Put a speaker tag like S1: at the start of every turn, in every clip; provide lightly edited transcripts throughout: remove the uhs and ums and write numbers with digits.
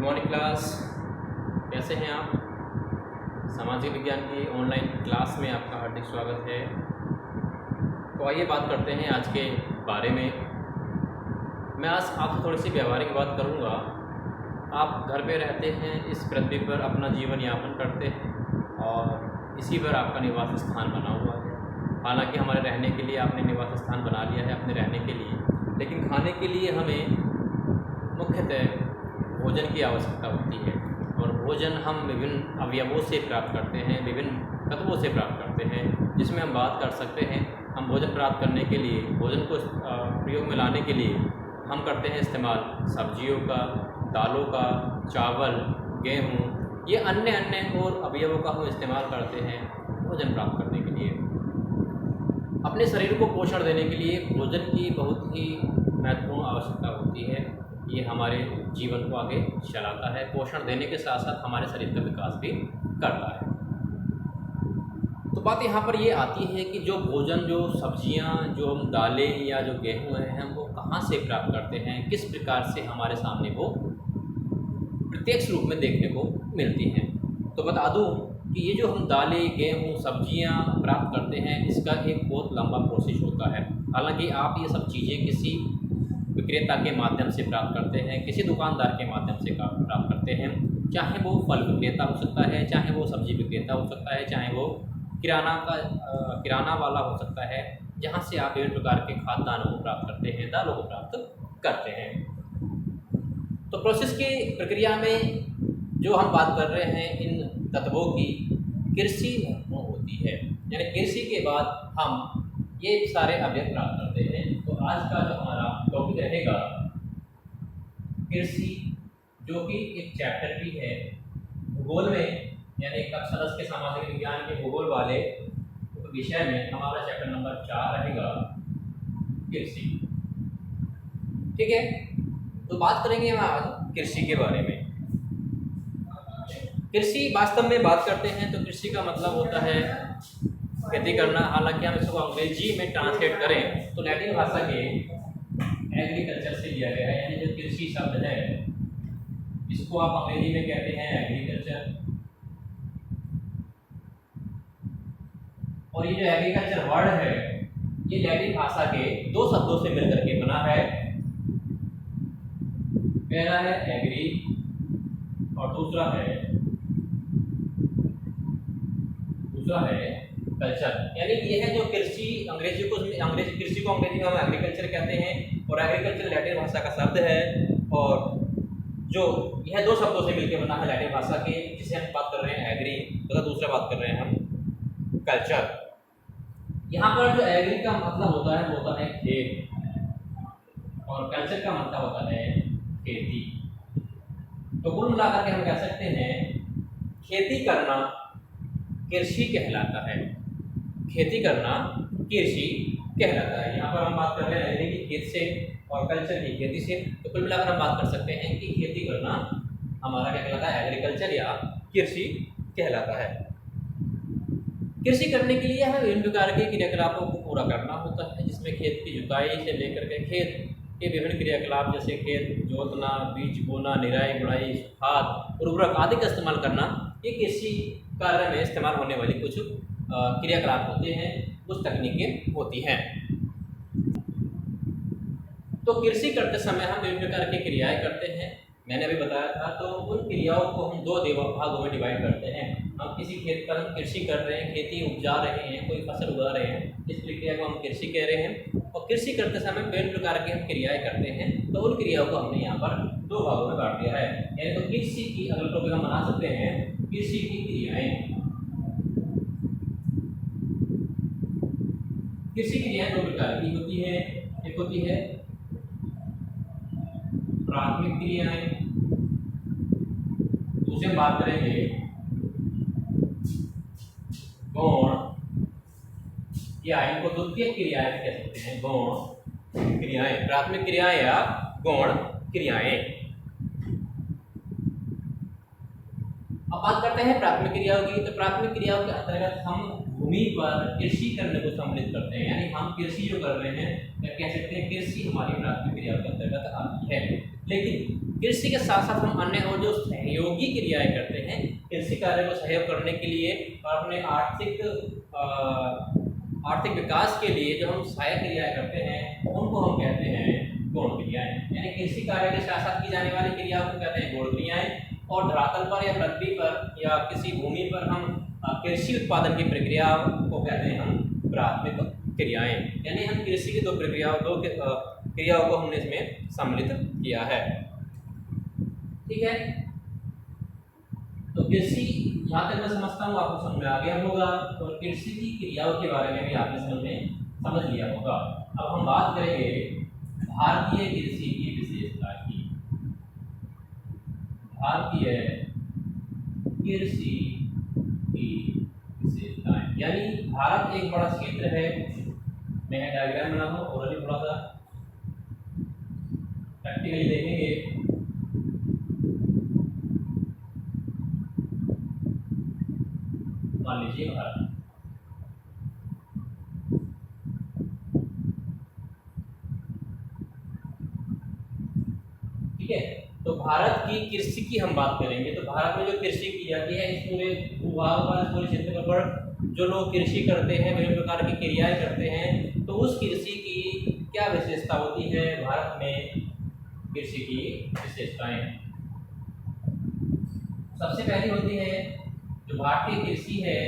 S1: Good morning class. कैसे हैं आप? सामाजिक विज्ञान की ऑनलाइन क्लास में आपका हार्दिक स्वागत है। तो आइए बात करते हैं आज के बारे में। मैं आज आपसे थोड़ी सी व्यवहारिक बात करूंगा। आप घर पे रहते हैं, इस पृथ्वी पर अपना जीवन यापन करते हैं और इसी पर आपका निवास स्थान बना हुआ है। हालांकि हमारे रहने के लिए आपने निवास स्थान बना लिया है अपने रहने के लिए, लेकिन खाने के लिए हमें मुख्यतः भोजन की आवश्यकता होती है। और भोजन हम विभिन्न अवयवों से प्राप्त करते हैं, विभिन्न तत्वों से प्राप्त करते हैं, जिसमें हम बात कर सकते हैं। हम भोजन प्राप्त करने के लिए, भोजन को प्रयोग में लाने के लिए हम करते हैं इस्तेमाल सब्जियों का, दालों का, चावल, गेहूँ, ये अन्य और अवयवों का हम इस्तेमाल करते हैं भोजन प्राप्त करने के लिए। अपने शरीर को पोषण देने के लिए भोजन की बहुत ही महत्वपूर्ण आवश्यकता होती है। ये हमारे जीवन को आगे चलाता है, पोषण देने के साथ साथ हमारे शरीर का विकास भी करता है। तो बात यहाँ पर ये आती है कि जो भोजन, जो सब्जियाँ, जो हम दालें या जो गेहूँ हैं, हम वो कहाँ से प्राप्त करते हैं, किस प्रकार से हमारे सामने वो प्रत्यक्ष रूप में देखने को मिलती हैं। तो बता दूँ कि ये जो हम दालें, गेहूँ, सब्जियाँ प्राप्त करते हैं, इसका एक बहुत लंबा प्रोसेस होता है। हालांकि आप ये सब चीज़ें किसी विक्रेता के माध्यम से प्राप्त करते हैं, किसी दुकानदार के माध्यम से प्राप्त करते हैं। चाहे वो फल विक्रेता हो सकता है, चाहे वो सब्जी विक्रेता हो सकता है, चाहे वो किराना वाला हो सकता है, जहाँ से आप विभिन्न प्रकार के खाद्यान्नों को प्राप्त करते हैं, दालों को प्राप्त करते हैं। तो प्रोसेस की प्रक्रिया में जो हम बात कर रहे हैं इन तत्वों की, कृषि महत्वपूर्ण होती है। यानी कृषि के बाद हम ये सारे अवयव प्राप्त करते हैं। तो आज का जो हमारा टॉपिक रहेगा कृषि, जो कि एक चैप्टर भी है भूगोल में, यानी कक्षा 10 के सामाजिक विज्ञान के भूगोल वाले विषय में हमारा चैप्टर नंबर 4 रहेगा कृषि। ठीक है, तो बात करेंगे हम आज कृषि के बारे में। कृषि वास्तव में बात करते हैं तो कृषि का मतलब होता है खेती करना। हालांकि हम इसको अंग्रेजी में ट्रांसलेट करें तो लैटिन भाषा के एग्रीकल्चर से लिया गया है। यानी जो कृषि शब्द है, इसको आप अंग्रेजी में कहते हैं एग्रीकल्चर। और ये जो एग्रीकल्चर वर्ड है, ये लैटिन भाषा के दो शब्दों से मिलकर के बना है। पहला है एग्री और दूसरा है कल्चर। यानी ये है जो कृषि, अंग्रेजी कृषि को अंग्रेजी में हम एग्रीकल्चर कहते हैं, और एग्रीकल्चर लैटिन भाषा का शब्द है। और जो यह दो शब्दों से मिलकर बना है लैटिन भाषा के, जिसे हम बात कर रहे हैं एग्री, तथा दूसरा बात कर रहे हैं हम कल्चर। यहाँ पर जो एग्री का मतलब होता है वो होता है खेत, और कल्चर का मतलब होता है खेती। तो कुल मिलाकर के हम कह सकते हैं खेती करना कृषि कहलाता है। खेती करना कृषि कहलाता है। यहाँ पर हम बात कर रहे हैं एग्री की खेत से और कल्चर की खेती से। तो कुल मिलाकर हम बात कर सकते हैं कि खेती करना हमारा क्या कहलाता है, एग्रीकल्चर या कृषि कहलाता है। कृषि करने के लिए हमें विभिन्न प्रकार के क्रियाकलापों को पूरा करना होता है, जिसमें खेत की जुताई से लेकर के खेत के विभिन्न क्रियाकलाप, जैसे खेत जोतना, बीज बोना, निराई गुड़ाई, खाद, उर्वरक आदि का इस्तेमाल करना, ये कृषि कार्य में इस्तेमाल होने वाली कुछ क्रियाकलाप होते हैं, कुछ तकनीकें होती हैं। तो कृषि करते समय हम विभिन्न प्रकार की क्रियाएं करते हैं, मैंने अभी बताया था। तो उन क्रियाओं को हम दो भागों में डिवाइड करते हैं। हम किसी खेत पर हम कृषि कर रहे हैं, खेती उपजा रहे हैं, कोई फसल उगा रहे हैं, इस प्रक्रिया को हम कृषि कह रहे हैं। और कृषि करते समय विभिन्न प्रकार की हम क्रियाएं करते हैं। तो उन क्रियाओं को हमने यहाँ पर दो भागों में बांट दिया है। यानी तो कृषि की अगले टॉपिक हम बना सकते हैं कृषि की क्रियाएं। कृषि क्रियाएं दो प्रकार की होती है। एक होती है प्राथमिक क्रियाएं, दूसरे हम बात करेंगे गौण, या इनको द्वितीयक क्रियाएं कह सकते हैं। गौण क्रियाएं, प्राथमिक क्रियाएं या गौण क्रियाएं। अब बात करते हैं प्राथमिक क्रियाओं की। तो प्राथमिक क्रियाओं के अंतर्गत हम भूमि पर कृषि करने को सम्मिलित करते हैं। यानी हम कृषि जो कर रहे हैं, या कह सकते हैं कृषि हमारी प्राथमिक क्रियाओं के अंतर्गत आती है। लेकिन कृषि के साथ साथ हम अन्य और जो सहयोगी क्रियाएं करते हैं कृषि कार्य को सहयोग करने के लिए और अपने आर्थिक विकास के लिए जो हम सहायक क्रियाएं करते हैं उनको हम कहते हैं गौण क्रियाएं। यानी कृषि कार्य के साथ साथ की जाने वाली क्रियाओं को कहते हैं गौण क्रियाएं। और धरातल पर या पृथ्वी पर या किसी भूमि पर हम कृषि उत्पादन की प्रक्रिया को कहते हैं हम प्राथमिक क्रियाएं। यानी हम कृषि की दो क्रियाओं को हमने इसमें सम्मिलित किया है। ठीक है, तो कृषि जहाँ तक मैं समझता हूँ आपको समझ में आ गया होगा और कृषि की क्रियाओं के बारे में भी आपने समझ लिया होगा। अब हम बात करेंगे भारतीय कृषि की विशेषता की। भारतीय कृषि की विशेषताएं, यानी भारत एक बड़ा क्षेत्र है। मैं डायग्राम बना दूं और अभी थोड़ा सा प्रैक्टिकली देखेंगे। मान लीजिए भारत, ठीक है, तो भारत की कृषि की हम बात करेंगे तो भारत में जो कृषि की जाती है इस पूरे भूभाग पर, इस पूरे क्षेत्र पर जो लोग कृषि करते हैं, विभिन्न प्रकार की क्रियाएं करते हैं, तो उस कृषि की क्या विशेषता होती है? भारत में कृषि की विशेषताएं सबसे पहली होती है जो भारतीय कृषि है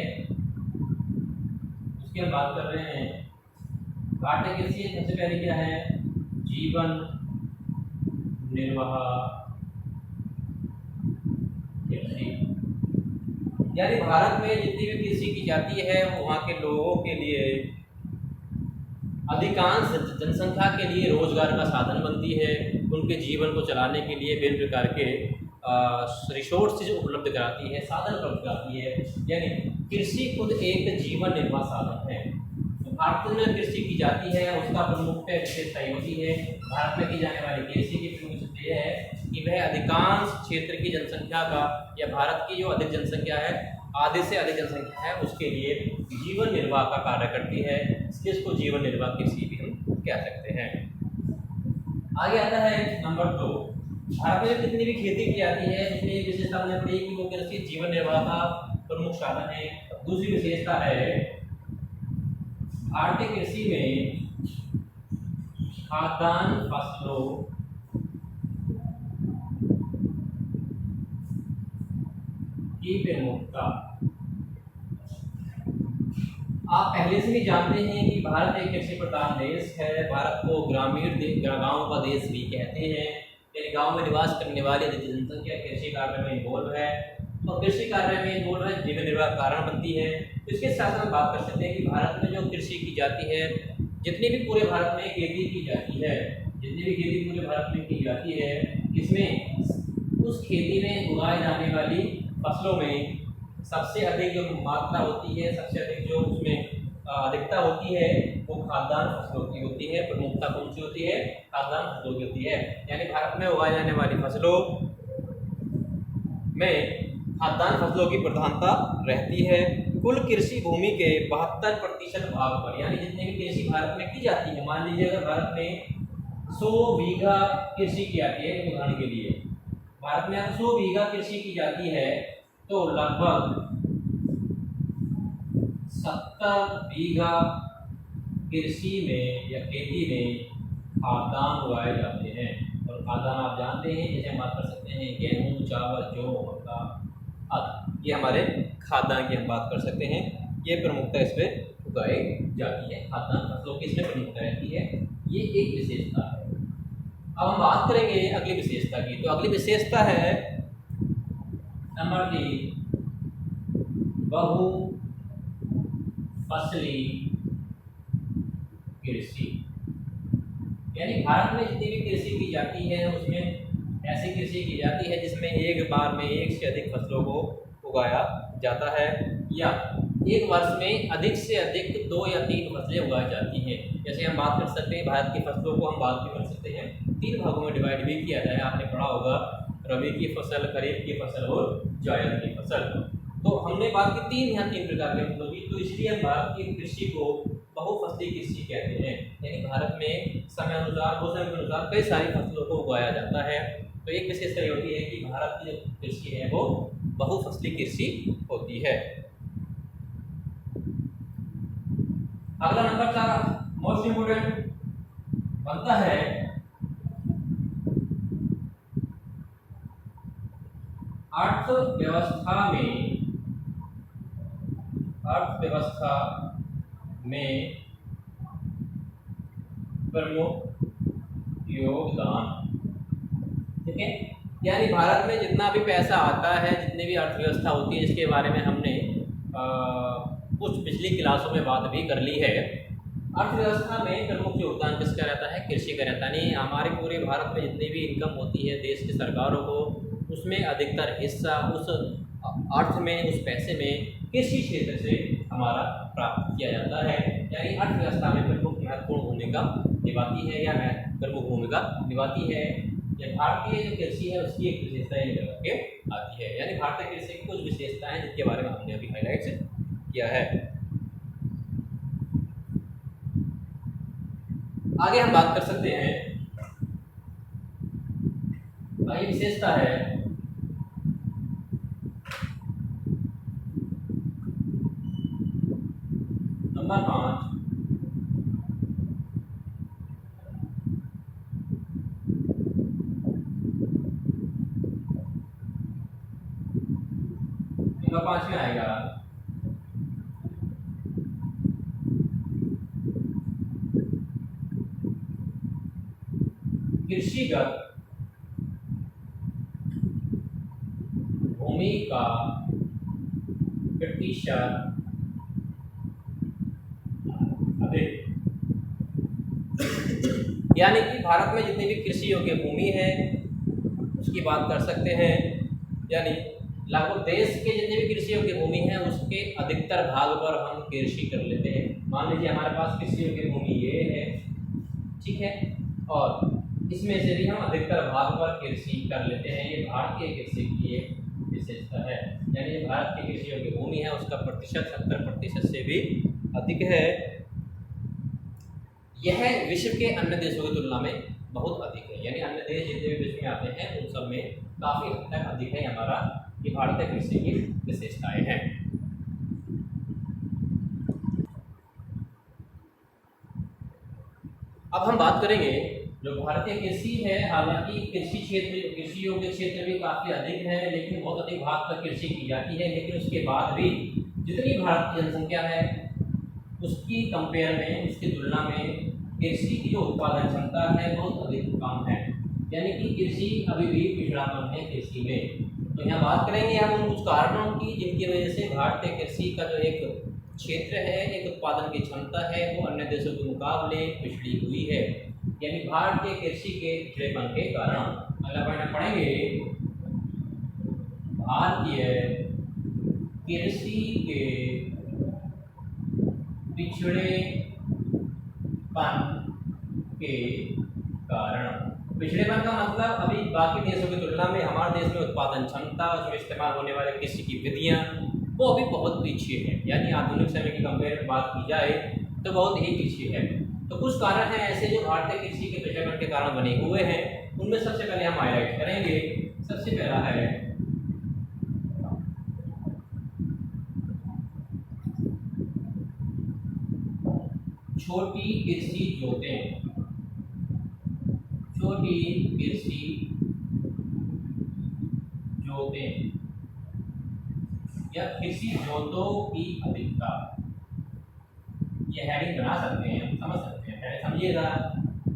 S1: उसकी हम बात कर रहे हैं। भारतीय कृषि सबसे पहले क्या है? जीवन निर्वाह कृषि। यानी भारत में जितनी भी कृषि की जाती है वो वहाँ के लोगों के लिए, अधिकांश जनसंख्या के लिए रोजगार का साधन बनती है। उनके जीवन को चलाने के लिए विभिन्न प्रकार के रिसोर्सेज उपलब्ध कराती है, साधन उपलब्ध कराती है। यानी कृषि खुद एक जीवन निर्वाह साधन है। तो भारत में कृषि की जाती है उसका प्रमुख विशेषता होती है, भारत में की जाने वाली कृषि की प्रमुख विशेषता यह है कि वह अधिकांश क्षेत्र की जनसंख्या का, या भारत की जो अधिक जनसंख्या है, आधे से अधिक जनसंख्या है, उसके लिए जीवन निर्वाह का कार्य करती है। जिसको जीवन निर्वाह कृषि भी हम कह सकते हैं। आगे आता है नंबर 2, भारत में कितनी भी खेती की जाती है उसमें एक विशेषता हमने पढ़ी कि वो कृषि जीवन निर्वाह का प्रमुख साधन है। दूसरी विशेषता है भारतीय कृषि में खाद्यान्न फसलों की प्रमुखता। आप पहले से भी जानते हैं कि भारत एक कृषि प्रधान देश है। भारत को ग्रामीण गांवों का देश भी कहते हैं। यानी गांव में निवास करने वाली जनसंख्या कृषि कार्य में इन्वॉल्व है और कृषि कार्य में इन्वॉल्व है, जीवन निर्वाह का कारण बनती है। इसके साथ हम बात कर सकते हैं कि भारत में जो कृषि की जाती है, जितनी भी पूरे भारत में खेती की जाती है, जितनी भी खेती पूरे भारत में की जाती है, इसमें उस खेती में उगाई जाने वाली फसलों में सबसे अधिक जो मात्रा होती है, सबसे अधिक जो उसमें अधिकता होती है वो खाद्यान्न फसलों की होती है। प्रमुखता कौन सी होती है? खाद्यान्न फसलों की होती है। यानी भारत में उगाई जाने वाली फसलों में खाद्यान्न फसलों की प्रधानता रहती है। कुल कृषि भूमि के 72% भाग पर, यानी जितनी भी कृषि भारत में की जाती है, मान लीजिए अगर भारत में 100 बीघा कृषि की जाती है, उदाहरण के लिए भारत में अगर 100 बीघा कृषि की जाती है तो लगभग 70 बीघा कृषि में या खेती में खाद्यान्न उगाए जाते हैं। और खाद्यान्न आप जानते हैं, जैसे हम बात कर सकते हैं गेहूं, चावल, जौ, मक्का आदि, ये हमारे खाद्यान्न की हम बात कर सकते हैं। ये प्रमुखता इसमें उगाई जाती है, खाद्यान्न फसलों की इसमें प्रमुखता रहती है। ये एक विशेषता है। अब हम बात करेंगे अगली विशेषता की। तो अगली विशेषता है नंबर 3, बहु फसली कृषि। यानी भारत में जितनी भी कृषि की जाती है उसमें ऐसी कृषि की जाती है जिसमें एक बार में एक से अधिक फसलों को उगाया जाता है, या एक वर्ष में अधिक से अधिक 2 या 3 फसलें उगाई जाती हैं। जैसे हम बात कर सकते हैं भारत की फसलों को हम बात भी कर सकते हैं, 3 भागों में डिवाइड भी किया जाए। आपने पढ़ा होगा रबी की फसल, खरीफ की फसल और जायद की फसल। तो हमने बात की 3 प्रकार के फसलों की, तो इसलिए हम भारत की कृषि को बहुफसली कृषि कहते हैं। यानी भारत में समय अनुसार, मौसम के अनुसार कई सारी फसलों को उगाया जाता है। तो एक विशेषता ये होती है कि भारत की जो कृषि है वो बहुफसली कृषि होती है। अगला नंबर 4 मोस्ट इम्पोर्टेंट बनता है अर्थव्यवस्था में प्रमुख योगदान। ठीक है, यानी भारत में जितना भी पैसा आता है, जितनी भी अर्थव्यवस्था होती है, इसके बारे में हमने कुछ पिछली क्लासों में बात भी कर ली है। अर्थव्यवस्था में प्रमुख योगदान किसका रहता है? कृषि का रहता है। नहीं, हमारे पूरे भारत में जितनी भी इनकम होती है देश की सरकारों को, उसमें अधिकतर हिस्सा उस अर्थ में, उस पैसे में कृषि क्षेत्र से हमारा प्राप्त किया जाता है। यानी अर्थव्यवस्था में प्रमुख महत्वपूर्ण भूमिका निभाती है या प्रमुख भूमिका निभाती है। यह भारतीय जो कृषि है उसकी एक विशेषता ये निकल के आती है। यानी भारतीय कृषि की कुछ विशेषताएं जिनके बारे में हमने अभी हाईलाइट किया है। आगे हम बात कर सकते हैं, आगे विशेषता है नंबर 5 नंबर 5 में आएगा कृषिगत भूमि का प्रतिशत अधिक। यानी कि भारत में जितनी भी कृषि योग्य भूमि है उसकी बात कर सकते हैं। यानी लगभग देश के जितनी भी कृषि योग्य भूमि है उसके अधिकतर भाग पर हम कृषि कर लेते हैं। मान लीजिए हमारे पास कृषि योग्य भूमि ये है, ठीक है, और इसमें से भी हम अधिकतर भाग पर कृषि कर लेते हैं। ये भारतीय कृषि की एक विशेषता है। यानी भारत की कृषि योग्य भूमि है उसका प्रतिशत 70% से भी अधिक है। यह विश्व के अन्य देशों की तुलना में बहुत अधिक है। यानी अन्य देश जितने भी विश्व में आते हैं उन सब में काफ़ी हद तक अधिक है हमारा ये भारतीय कृषि की विशेषताएं हैं। अब हम बात करेंगे जो भारतीय कृषि है, हालांकि कृषि योग्य क्षेत्र भी काफ़ी अधिक है, लेकिन बहुत अधिक भाग पर कृषि की जाती है। लेकिन उसके बाद भी जितनी भारत की जनसंख्या है उसकी कंपेयर में, उसकी तुलना में कृषि की जो उत्पादन क्षमता है बहुत अधिक कम है। यानी कि कृषि अभी भी पिछड़ापन है कृषि में। तो यहाँ बात करेंगे हम उन कुछ कारणों की जिनकी वजह से भारतीय कृषि का जो एक क्षेत्र है, एक उत्पादन की क्षमता है, वो अन्य देशों के मुकाबले पिछड़ी हुई है। यानी भारतीय कृषि के पिछड़ेपन के कारण। अगला पॉइंट पढ़ेंगे, भारतीय कृषि के पिछड़ेपन के कारण। पिछड़ेपन का मतलब अभी बाकी देशों की तुलना में हमारे देश में उत्पादन क्षमता, उसमें इस्तेमाल होने वाले कृषि की विधियां वो अभी बहुत पीछे है। यानी आधुनिक समय की कंपेयर में बात की जाए तो बहुत ही पीछे है। तो कुछ कारण हैं ऐसे जो भारतीय कृषि के पिछड़ेपन के कारण बने हुए हैं। उनमें सबसे पहले हम हाईलाइट करेंगे। सबसे पहला है छोटी कृषि जोतें। छोटी कृषि जोतें या कृषि जोतों की अधिकता, ये हेडिंग बना सकते हैं, समझ सकते हैं, पहले समझिएगा।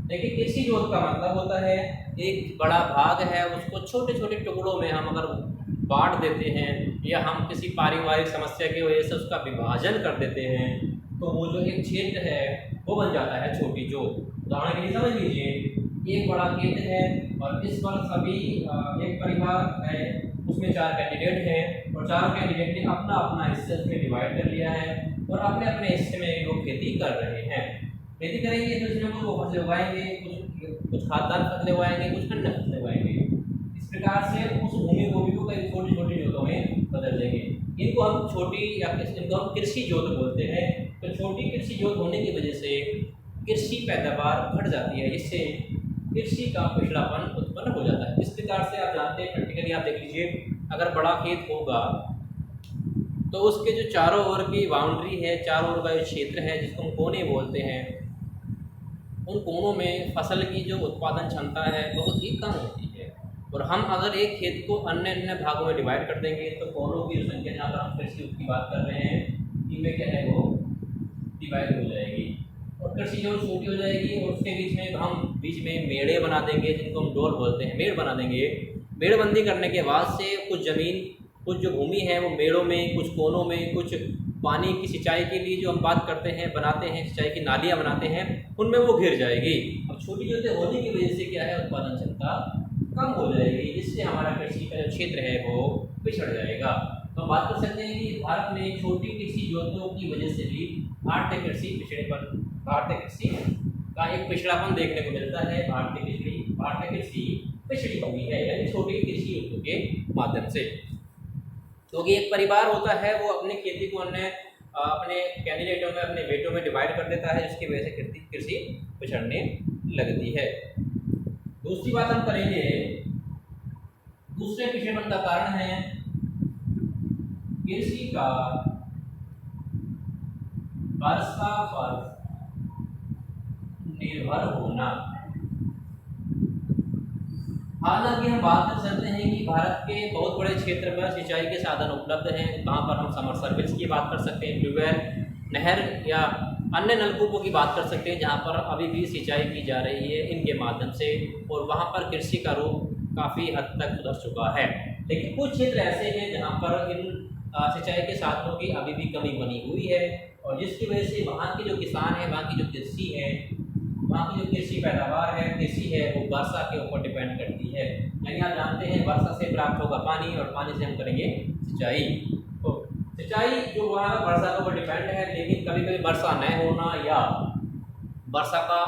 S1: देखिए कृषि जोत का मतलब होता है एक बड़ा भाग है उसको छोटे छोटे टुकड़ों में हम अगर बांट देते हैं या हम किसी पारिवारिक समस्या की वजह से उसका विभाजन कर देते हैं तो वो जो एक क्षेत्र है वो बन जाता है छोटी जोत। उदाहरण के लिए समझ लीजिए एक बड़ा खेत है और इस पर सभी एक परिवार है, उसमें 4 कैंडिडेट हैं और चारों कैंडिडेट ने अपना अपना हिस्सा उसमें डिवाइड कर लिया है और अपने अपने हिस्से में वो खेती कर रहे हैं। खेती करेंगे तो इसमें कुछ फसलें उगाएंगे, कुछ खाद्यान्न फसलें उगाएंगे, कुछ अन्य फसलें उगाएंगे। इस प्रकार से उस भूमि को भी वो कई छोटी छोटी जोतों में बदल देंगे। इनको हम छोटी या इनको हम कृषि जोत बोलते हैं। तो छोटी कृषि जोत होने की वजह से कृषि पैदावार घट जाती है। इससे कृषि का पिछड़ापन उत्पन्न हो जाता है। इस प्रकार से आप जानते हैं, प्रैक्टिकली आप देख लीजिए, अगर बड़ा खेत होगा तो उसके जो चारों ओर की बाउंड्री है, चारों ओर का जो क्षेत्र है जिसको हम कोने बोलते हैं, उन कोनों में फसल की जो उत्पादन क्षमता है बहुत ही कम होती है। और हम अगर एक खेत को अन्य अन्य भागों में डिवाइड कर देंगे तो कोनों की जो संख्या, जहाँ पर हम कृषि की बात कर रहे हैं, इनमें क्या है वो डिवाइड हो जाएगी और कृषि जो छोटी हो जाएगी। और उसके बीच में मेड़े बना देंगे, जिनको हम डोर बोलते हैं, मेड़ बना देंगे। मेड़बंदी करने के बाद से कुछ ज़मीन, कुछ जो भूमि है वो मेड़ों में, कुछ कोनों में, कुछ पानी की सिंचाई के लिए जो हम बात करते हैं, बनाते हैं, सिंचाई की नालियाँ बनाते हैं, उनमें वो घिर जाएगी। अब छोटी जोतें होने की वजह से क्या है, उत्पादन क्षमता कम हो जाएगी, जिससे हमारा कृषि का जो क्षेत्र है वो पिछड़ जाएगा। तो हम बात कर सकते हैं कि भारत में छोटी कृषि जोतों की वजह से भी भारतीय कृषि का एक पिछड़ापन देखने को मिलता है। भारतीय कृषि पिछड़ी हुई है, यानी छोटी कृषि योजनाओं के माध्यम से। क्योंकि एक परिवार होता है वो अपनी खेती को अपने कैंडिडेटों में, अपने बेटों में डिवाइड कर देता है, जिसकी वजह से कृषि पिछड़ने लगती है। दूसरी बात हम करेंगे, दूसरे पिछड़ेपन का कारण है कृषि का वर्षा पर निर्भर होना। हालांकि हम बात कर सकते हैं कि भारत के बहुत बड़े क्षेत्र में सिंचाई के साधन उपलब्ध हैं, वहाँ पर हम समरसेबल्स की बात कर सकते हैं, ट्यूबवेल, नहर या अन्य नलकूपों की बात कर सकते हैं, जहाँ पर अभी भी सिंचाई की जा रही है इनके माध्यम से, और वहाँ पर कृषि का रूप काफ़ी हद तक सुधर चुका है। लेकिन कुछ क्षेत्र ऐसे हैं जहाँ पर इन सिंचाई के साधनों की अभी भी कमी बनी हुई है, और जिसकी वजह से वहाँ के जो किसान हैं, वहाँ की जो कृषि है, वहाँ की जो कृषि पैदावार है, कृषि है, वो वर्षा के ऊपर डिपेंड करती है। यानी आप जानते हैं वर्षा से प्राप्त होगा पानी, और पानी से हम करेंगे सिंचाई। तो सिंचाई जो वहाँ वर्षा के ऊपर डिपेंड है, लेकिन कभी कभी वर्षा न होना या वर्षा का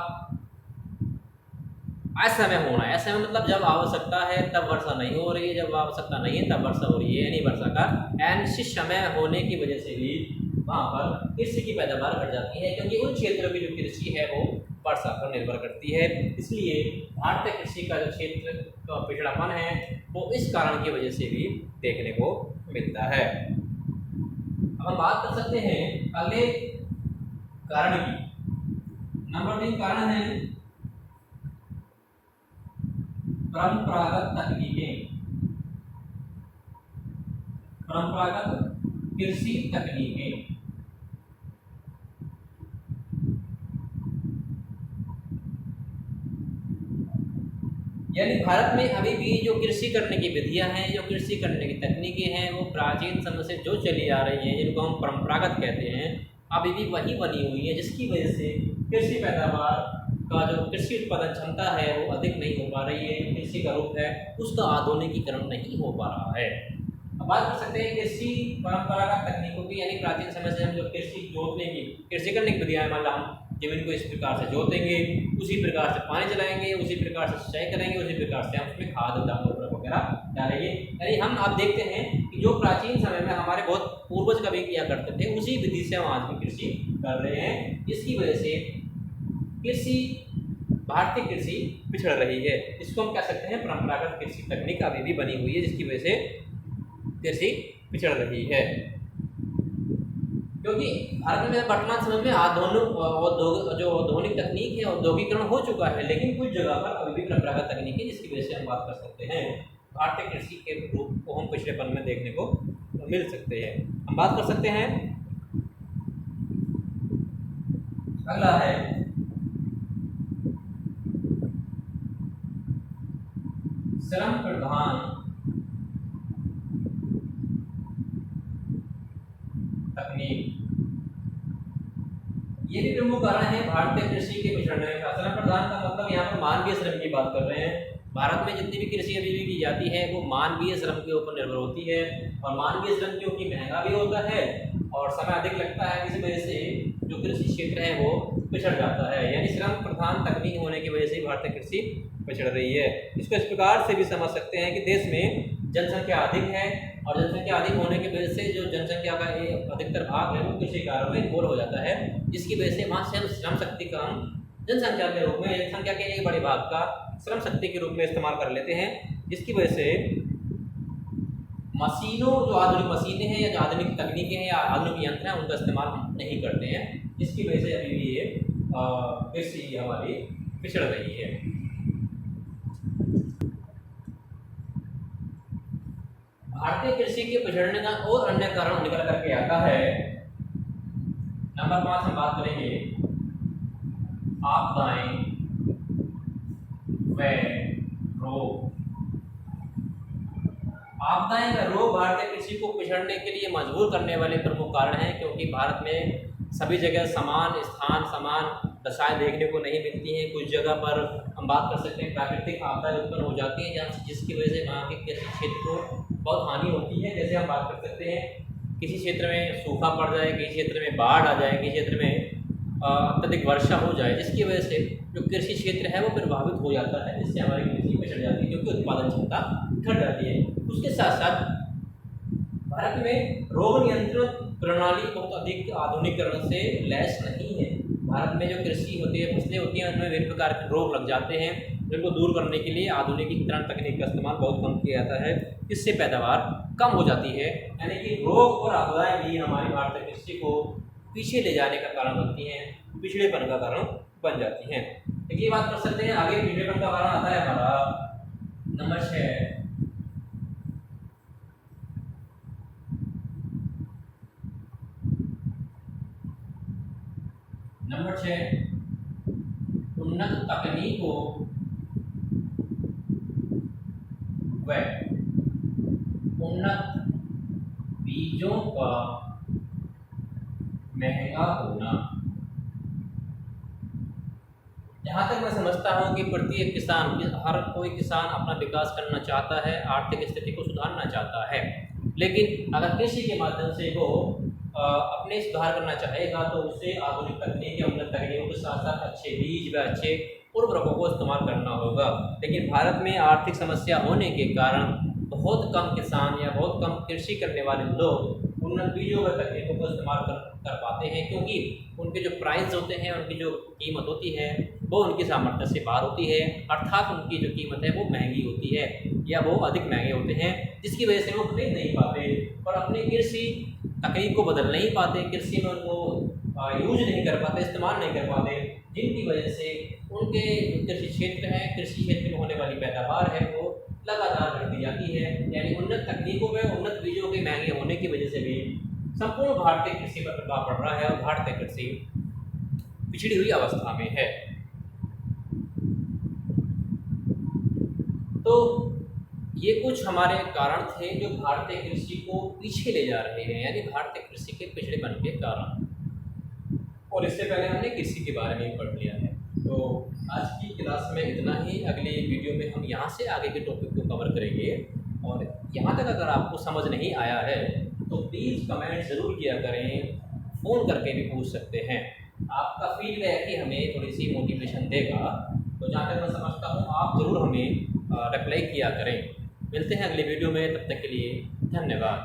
S1: असमय होना, ऐसे में मतलब जब आवश्यकता है तब वर्षा नहीं हो रही है, जब आवश्यकता नहीं है तब वर्षा हो रही है, यानी वर्षा का अनिश्चित समय होने की वजह से भी वहाँ पर कृषि की पैदावार घट जाती है, क्योंकि उन क्षेत्रों की जो कृषि है वो वर्षा पर निर्भर करती है। इसलिए भारतीय कृषि का जो क्षेत्र का पिछड़ापन है वो इस कारण की वजह से भी देखने को मिलता है। अब हम बात कर सकते हैं अगले कारण की। नंबर 3 कारण है परंपरागत तकनीकें, परंपरागत कृषि तकनीकें। यानी भारत में अभी भी जो कृषि करने की विधियां हैं, जो कृषि करने की तकनीकें हैं, वो प्राचीन समय से जो चली आ रही हैं, जिनको हम परंपरागत कहते हैं, अभी भी वही बनी हुई है, जिसकी वजह से कृषि पैदावार का जो कृषि उत्पादन क्षमता है वो अधिक नहीं हो पा रही है। कृषि का रूप है उसका आधुनिकीकरण नहीं हो पा रहा है। अब बात कर सकते हैं कृषि परंपरागत तकनीकों की, यानी प्राचीन समय से हम जो कृषि करने की विधियां, मान लो हम जमीन को इस प्रकार से जोतेंगे, उसी प्रकार से पानी चलाएंगे, उसी प्रकार से सिंचाई करेंगे, उसी प्रकार से हम उसमें खाद वगैरह डालेंगे। यानी हम आप देखते हैं कि जो प्राचीन समय में हमारे बहुत पूर्वज कभी किया करते थे, उसी विधि से हम आज भी कृषि कर रहे हैं, जिसकी वजह से भारतीय कृषि पिछड़ रही है। इसको हम कह सकते हैं परंपरागत कृषि तकनीक अभी भी बनी हुई है, जिसकी वजह से कृषि पिछड़ रही है। क्योंकि भारत में वर्तमान समय में औद्योगिक तकनीक है, औद्योगिकरण हो चुका है, लेकिन कुछ जगह पर अभी भी परंपरागत तकनीक है, जिसकी वजह से हम बात कर सकते हैं भारतीय कृषि के रूप को हम पिछड़ेपन में देखने को मिल सकते हैं। हम बात कर सकते हैं, अगला है श्रम प्रधान तकनीक। ये भी प्रमुख कारण है भारतीय कृषि के पिछड़ने का। श्रम प्रधान का मतलब यहाँ पर मानवीय श्रम की बात कर रहे हैं। भारत में जितनी भी कृषि अभी भी की जाती है वो मानवीय श्रम के ऊपर निर्भर होती है, और मानवीय श्रम क्योंकि महंगा भी होता है और समय अधिक लगता है, इस वजह से जो कृषि क्षेत्र है वो पिछड़ जाता है। यानी श्रम प्रधान तकनीक होने की वजह से भारतीय कृषि पिछड़ रही है। इसको इस प्रकार से भी समझ सकते हैं कि देश में जनसंख्या अधिक है, और जनसंख्या अधिक होने की वजह से जो जनसंख्या का अधिकतर भाग है वो कृषि कार्यों में इन्वॉल्व हो जाता है, जिसकी वजह से वहाँ से श्रम शक्ति का हम जनसंख्या के रूप में, जनसंख्या के एक बड़े भाग का श्रम शक्ति के रूप में इस्तेमाल कर लेते हैं, जिसकी वजह से मशीनों, जो आधुनिक मशीनें हैं या जो आधुनिक तकनीकें हैं या आधुनिक यंत्र हैं, उनका इस्तेमाल हम नहीं करते हैं, जिसकी वजह से अभी भी ये कृषि हमारी पिछड़ रही है। भारतीय कृषि के पिछड़ने का और अन्य कारण निकल करके आता है। नंबर 5 हम बात करेंगे आपदाएं व रोग। आपदाएं व रोग भारतीय कृषि को पिछड़ने के लिए मजबूर करने वाले प्रमुख कारण हैं, क्योंकि भारत में सभी जगह समान स्थान, समान दशाएं देखने को नहीं मिलती हैं। कुछ जगह पर हम बात कर सकते हैं प्राकृतिक आपदाएं उत्पन्न हो जाती हैं, जहाँ जिसकी वजह से वहाँ के कृषि क्षेत्र को बहुत हानि होती है। जैसे हम बात कर सकते हैं किसी क्षेत्र में सूखा पड़ जाए, किसी क्षेत्र में बाढ़ आ जाए, किसी क्षेत्र में अत्यधिक वर्षा हो जाए, जिसकी वजह से जो कृषि क्षेत्र है वो प्रभावित हो जाता है, जिससे हमारी कृषि पिछड़ जाती है, क्योंकि उत्पादन क्षमता घट जाती है। उसके साथ साथ भारत में रोग नियंत्रण प्रणाली बहुत अधिक आधुनिकीकरण से लैस नहीं है। भारत में जो कृषि होती है, फसलें होती हैं, उनमें विभिन्न प्रकार के रोग लग जाते हैं, जिनको दूर करने के लिए आधुनिकीकरण तकनीक का इस्तेमाल बहुत कम किया जाता है, इससे पैदावार कम हो जाती है। यानी कि रोग और आपदाएं भी हमारी भारतीय कृषि को पीछे ले जाने का कारण बनती हैं, पिछड़ेपन का कारण बन जाती हैं। देखिए ये बात कर सकते हैं, आगे पिछड़ेपन का कारण आता है हमारा नंबर 6। नंबर 6, उन्नत तकनीकों व उन्नत बीजों का महंगा होना। जहाँ तक मैं समझता हूँ कि प्रत्येक किसान, हर कोई किसान अपना विकास करना चाहता है, आर्थिक स्थिति को सुधारना चाहता है, लेकिन अगर कृषि के माध्यम से वो अपने सुधार करना चाहेगा तो उसे आधुनिक तकनीक या उन्नत तकनीकों के साथ साथ अच्छे बीज व अच्छे उर्वरकों को इस्तेमाल करना होगा। लेकिन भारत में आर्थिक समस्या होने के कारण बहुत कम किसान या बहुत कम कृषि करने वाले लोग उन्नत बीजों व तकनीकों को इस्तेमाल कर पाते हैं, क्योंकि उनके जो प्राइस होते हैं, उनकी जो कीमत होती है वो उनकी सामर्थ्य से बाहर होती है, अर्थात उनकी जो कीमत है वो महंगी होती है या वो अधिक महंगे होते हैं, जिसकी वजह से वो खरीद नहीं पाते और अपनी कृषि तकनीक को बदल नहीं पाते, कृषि में उनको यूज नहीं कर पाते, इस्तेमाल नहीं कर पाते, जिनकी वजह से उनके कृषि क्षेत्र हैं, कृषि क्षेत्र में होने वाली पैदावार है वो लगातार बढ़ती जाती है। यानी उन्नत तकनीकों में उन्नत बीजों के महंगे होने की वजह से भी संपूर्ण भारतीय कृषि पर प्रभाव पड़ रहा है और भारतीय कृषि पिछड़ी हुई अवस्था में है। तो ये कुछ हमारे कारण थे जो भारतीय कृषि को पीछे ले जा रहे हैं, यानी भारतीय कृषि के पिछड़ेपन के कारण। और इससे पहले हमने कृषि के बारे में पढ़ लिया है। तो आज की क्लास में इतना ही। अगली वीडियो में हम यहाँ से आगे के टॉपिक को कवर करेंगे। और यहाँ तक अगर आपको समझ नहीं आया है तो प्लीज़ कमेंट ज़रूर किया करें, फ़ोन करके भी पूछ सकते हैं। आपका फीडबैक ही हमें थोड़ी सी मोटिवेशन देगा। तो जहाँ तक मैं समझता हूँ आप ज़रूर हमें रिप्लाई किया करें। मिलते हैं अगले वीडियो में, तब तक के लिए धन्यवाद।